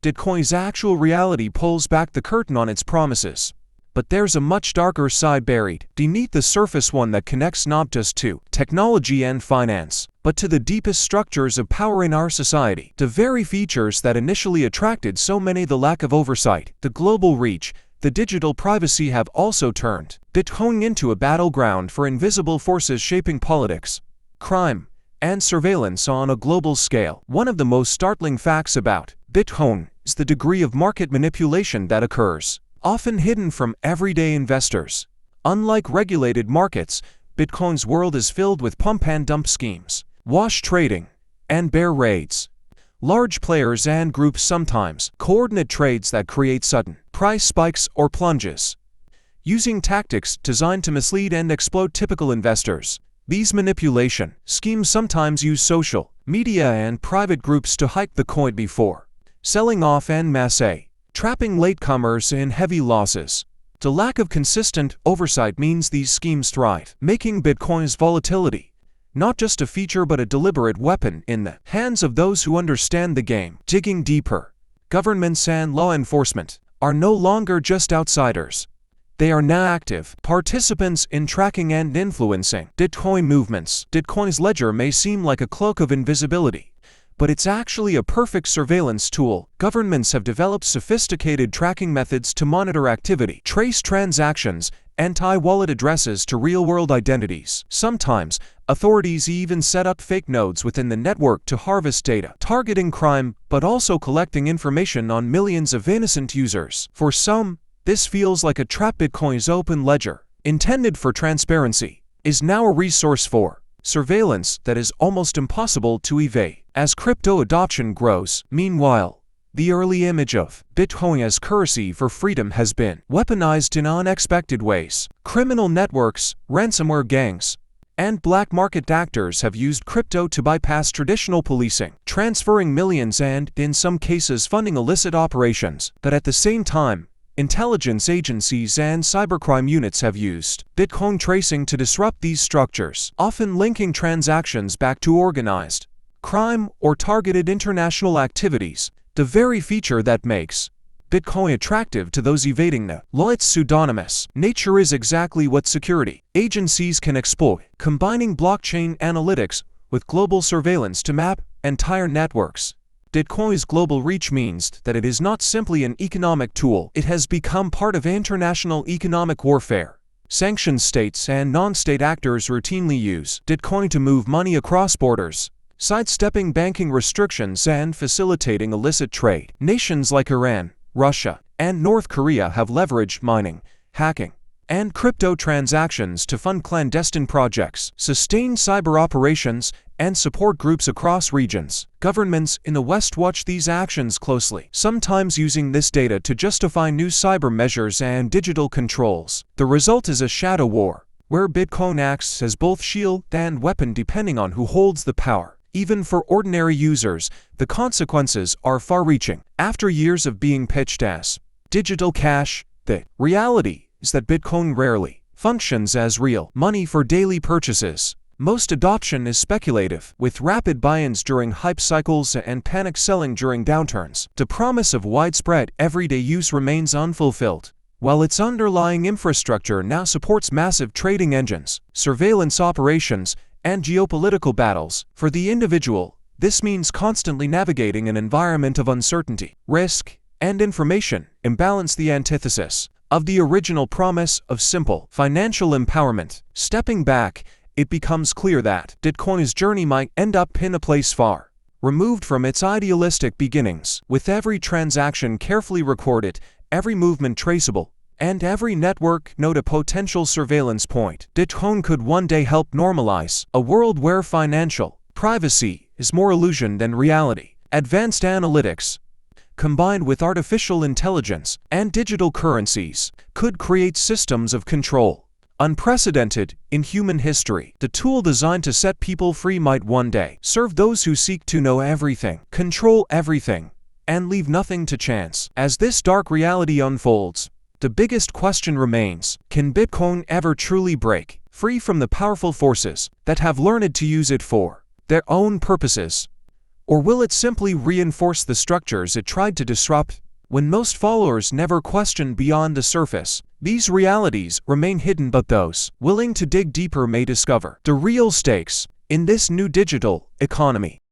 Bitcoin's actual reality pulls back the curtain on its promises. But there's a much darker side buried beneath the surface, one that connects not just to technology and finance, but to the deepest structures of power in our society. The very features that initially attracted so many, the lack of oversight, the global reach, the digital privacy, have also turned Bitcoin into a battleground for invisible forces shaping politics, crime, and surveillance on a global scale. One of the most startling facts about Bitcoin is the degree of market manipulation that occurs, often hidden from everyday investors. Unlike regulated markets, Bitcoin's world is filled with pump and dump schemes, wash trading, and bear raids. Large players and groups sometimes coordinate trades that create sudden price spikes or plunges, using tactics designed to mislead and exploit typical investors. These manipulation schemes sometimes use social media and private groups to hype the coin before selling off en masse, trapping latecomers in heavy losses. The lack of consistent oversight means these schemes thrive, making Bitcoin's volatility not just a feature but a deliberate weapon in the hands of those who understand the game. Digging deeper, governments and law enforcement are no longer just outsiders. They are now active participants in tracking and influencing Bitcoin movements. Bitcoin's ledger may seem like a cloak of invisibility, but it's actually a perfect surveillance tool. Governments have developed sophisticated tracking methods to monitor activity, trace transactions, and tie wallet addresses to real-world identities. Sometimes, authorities even set up fake nodes within the network to harvest data, targeting crime, but also collecting information on millions of innocent users. For some, this feels like a trap. Bitcoin's open ledger, intended for transparency, is now a resource for surveillance that is almost impossible to evade as crypto adoption grows. Meanwhile, the early image of Bitcoin as currency for freedom has been weaponized in unexpected ways. Criminal networks, ransomware gangs, and black market actors have used crypto to bypass traditional policing, transferring millions and, in some cases, funding illicit operations. But at the same time, intelligence agencies and cybercrime units have used Bitcoin tracing to disrupt these structures, often linking transactions back to organized crime or targeted international activities. The very feature that makes Bitcoin attractive to those evading the law. Its pseudonymous nature is exactly what security agencies can exploit, combining blockchain analytics with global surveillance to map entire networks. Bitcoin's global reach means that it is not simply an economic tool. It has become part of international economic warfare. Sanctioned states and non-state actors routinely use Bitcoin to move money across borders, sidestepping banking restrictions and facilitating illicit trade. Nations like Iran, Russia, and North Korea have leveraged mining, hacking, and crypto transactions to fund clandestine projects, sustain cyber operations, and support groups across regions. Governments in the West watch these actions closely, sometimes using this data to justify new cyber measures and digital controls. The result is a shadow war, where Bitcoin acts as both shield and weapon depending on who holds the power. Even for ordinary users, the consequences are far-reaching. After years of being pitched as digital cash, the reality is that Bitcoin rarely functions as real money for daily purchases. Most adoption is speculative, with rapid buy-ins during hype cycles and panic selling during downturns. The promise of widespread everyday use remains unfulfilled. While its underlying infrastructure now supports massive trading engines, surveillance operations, and geopolitical battles, for the individual, this means constantly navigating an environment of uncertainty, risk, and information imbalance, the antithesis of the original promise of simple financial empowerment. Stepping back, it becomes clear that Bitcoin's journey might end up in a place far removed from its idealistic beginnings. With every transaction carefully recorded, every movement traceable, and every network node a potential surveillance point, Bitcoin could one day help normalize a world where financial privacy is more illusion than reality. Advanced analytics, combined with artificial intelligence and digital currencies, could create systems of control unprecedented in human history. The tool designed to set people free might one day serve those who seek to know everything, control everything, and leave nothing to chance. As this dark reality unfolds, the biggest question remains: can Bitcoin ever truly break free from the powerful forces that have learned to use it for their own purposes? Or will it simply reinforce the structures it tried to disrupt? When most followers never question beyond the surface, these realities remain hidden, but those willing to dig deeper may discover the real stakes in this new digital economy.